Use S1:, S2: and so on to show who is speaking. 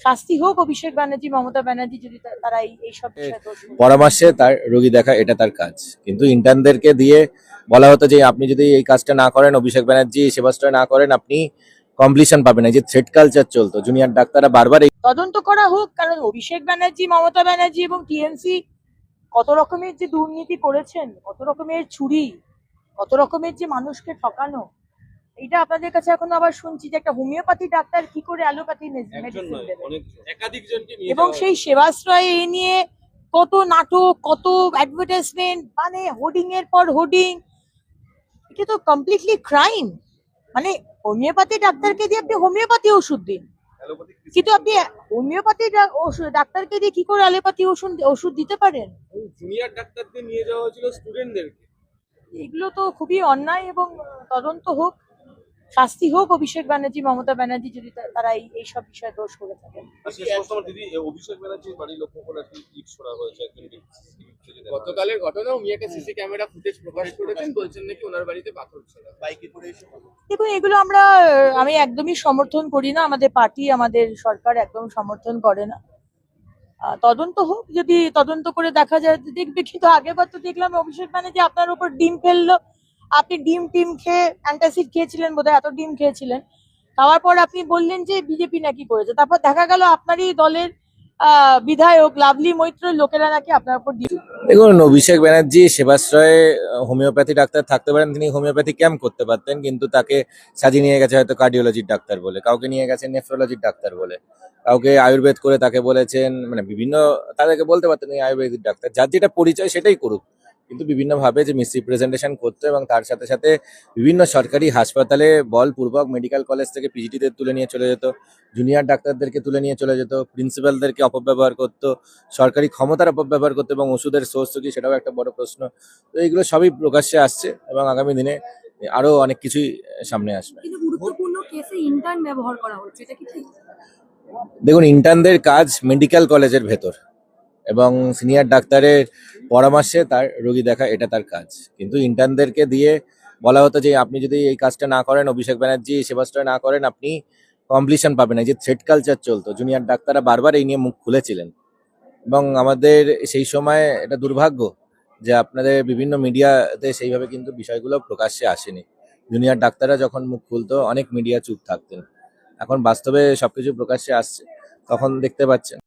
S1: শাস্তি হোক অভিষেক ব্যানার্জি, মমতা ব্যানার্জি, যদি তারা এইসব বিষয়ে দোষ করে।
S2: পরামর্শে তার রোগী দেখা এটা তার কাজ, কিন্তু ইন্টার্নদেরকে দিয়ে বলা হতো যে আপনি যদি এই কাজটা না করেন, অভিষেক ব্যানার্জি সেবাশ্রয় না করেন, আপনি কমপ্লিশন পাবেন না। যে থ্রেড কালচার চলতো, জুনিয়র ডাক্তাররা বারবার
S1: তদন্ত করা হোক, কারণ অভিষেক ব্যানার্জি, মমতা ব্যানার্জি এবং টিএমসি কত রকমের যে দুর্নীতি করেছেন, কত রকমের চুরি, কত রকমের যে মানুষকে ঠকানো, এইটা আপনাদের কাছে এখন আবার শুনছি যে একটা হোমিওপ্যাথি ডাক্তার কি করে অ্যালোপ্যাথি মেডিসিন দেবে, এবং সেই সেবাশ্রয়ে এ নিয়ে কত নাটক, কত অ্যাডভার্টাইজমেন্ট, মানে হোর্ডিং এর পর হোর্ডিং। এটা তো কমপ্লিটলি ক্রাইম। মানে হোমিওপ্যাথি ডাক্তারকে দিয়ে আপনি হোমিওপ্যাথি ওষুধ দিন, কিন্তু আপনি হোমিওপ্যাথি ডাক্তারকে দিয়ে কি করে অ্যালোপ্যাথি ওষুধ দিতে পারেন?
S3: জুনিয়র ডাক্তারদের নিয়ে যাওয়া হয়েছিল স্টুডেন্টদেরকে।
S1: এগুলো তো খুবই অন্যায়, এবং তদন্ত হোক, শাস্তি হোক অভিষেক ব্যানার্জি, মমতা ব্যানার্জি, যদি তারা এইসব বিষয়ে দোষ করে থাকেন।
S3: দিদি, অভিষেক ব্যানার্জির বাড়ি লক্ষ্য করে একটি ক্লিপ ছড়া হয়েছে। গতকালের ঘটনা, উনি একটা সিসি ক্যামেরা ফুটেজ প্রকাশ করেছেন, বলছেন নাকি ওনার বাড়িতে পাথর ছিল বাইকে করে এসে।
S1: দেখুন, এগুলো আমি একদমই সমর্থন করি না, আমাদের পার্টি, আমাদের সরকার একদম সমর্থন করে না। তদন্ত হোক, যদি তদন্ত করে দেখা যায় দেখবে, কিন্তু আগেরবার তো দেখলাম অভিষেক ব্যানার্জি আপনার উপর ডিম ফেললো, আপনি ডিম খেয়ে অ্যান্টাসিড খেয়েছিলেন বোধহয়, এত ডিম খেয়েছিলেন, খাওয়ার পর আপনি বললেন যে বিজেপি নাকি করেছে, তারপর দেখা গেল আপনারই দলের বিধায়ক লাভলি মৈত্রের লোকেরা নাকি আপনার উপর ডিম।
S2: দেখুন, অভিষেক ব্যানার্জি সেবাশ্রয়ে হোমিওপ্যাথি ডাক্তার থাকতে পারেন, তিনি হোমিওপ্যাথি ক্যাম্প করতে পারতেন, কিন্তু তাকে সাজিয়ে নিয়ে গেছে হয়তো কার্ডিওলজির ডাক্তার বলে, কাউকে নিয়ে গেছেন নেফ্রোলজির ডাক্তার বলে, কাউকে আয়ুর্বেদ করে তাকে বলেছেন, মানে বিভিন্ন, তাদেরকে বলতে পারতেন এই আয়ুর্বেদিক ডাক্তার, যার যেটা পরিচয় সেটাই করুক, কিন্তু বিভিন্নভাবে যে মিসরিপ্রেজেন্টেশন করতো, এবং তার সাথে সাথে বিভিন্ন সরকারি হাসপাতালে বলপূর্বক মেডিকেল কলেজ থেকে পিজিটিদের তুলে নিয়ে চলে যেত, জুনিয়র ডাক্তারদেরকে তুলে নিয়ে চলে যেত, প্রিন্সিপালদেরকে অপব্যবহার করতো, সরকারি ক্ষমতার অপব্যবহার করতে, এবং ওষুধের সোর্স কি সেটাও একটা বড় প্রশ্ন। তো এইগুলো সবই প্রকাশ্যে আসছে, এবং আগামী দিনে আরো অনেক কিছুই সামনে আসবে।
S1: কিন্তু গুরুত্বপূর্ণ কেসে ইন্টার্ন ব্যবহার করা হচ্ছে, এটা কি ঠিক?
S2: দেখুন, ইন্টার্নদের কাজ মেডিকেল কলেজের ভেতর, এবং সিনিয়র ডাক্তারের পরামর্শে তার রোগী দেখা এটা তার কাজ, কিন্তু ইন্টার্নদেরকে দিয়ে বলা হতো যে আপনি যদি এই কাজটা না করেন, অভিষেক ব্যানার্জি সেবাশ্রয় না করেন, আপনি কমপ্লিশন পাবেন না। যে থ্রেড কালচার চলতো, জুনিয়র ডাক্তাররা বারবার এই নিয়ে মুখ খুলেছিলেন, এবং আমাদের সেই সময় এটা দুর্ভাগ্য যে আপনাদের বিভিন্ন মিডিয়াতে সেইভাবে কিন্তু বিষয়গুলো প্রকাশ্যে আসেনি। জুনিয়র ডাক্তাররা যখন মুখ খুলতো, অনেক মিডিয়া চুপ থাকতেন। এখন বাস্তবে সবকিছু প্রকাশ্যে আসছে, তখন দেখতে পাচ্ছেন।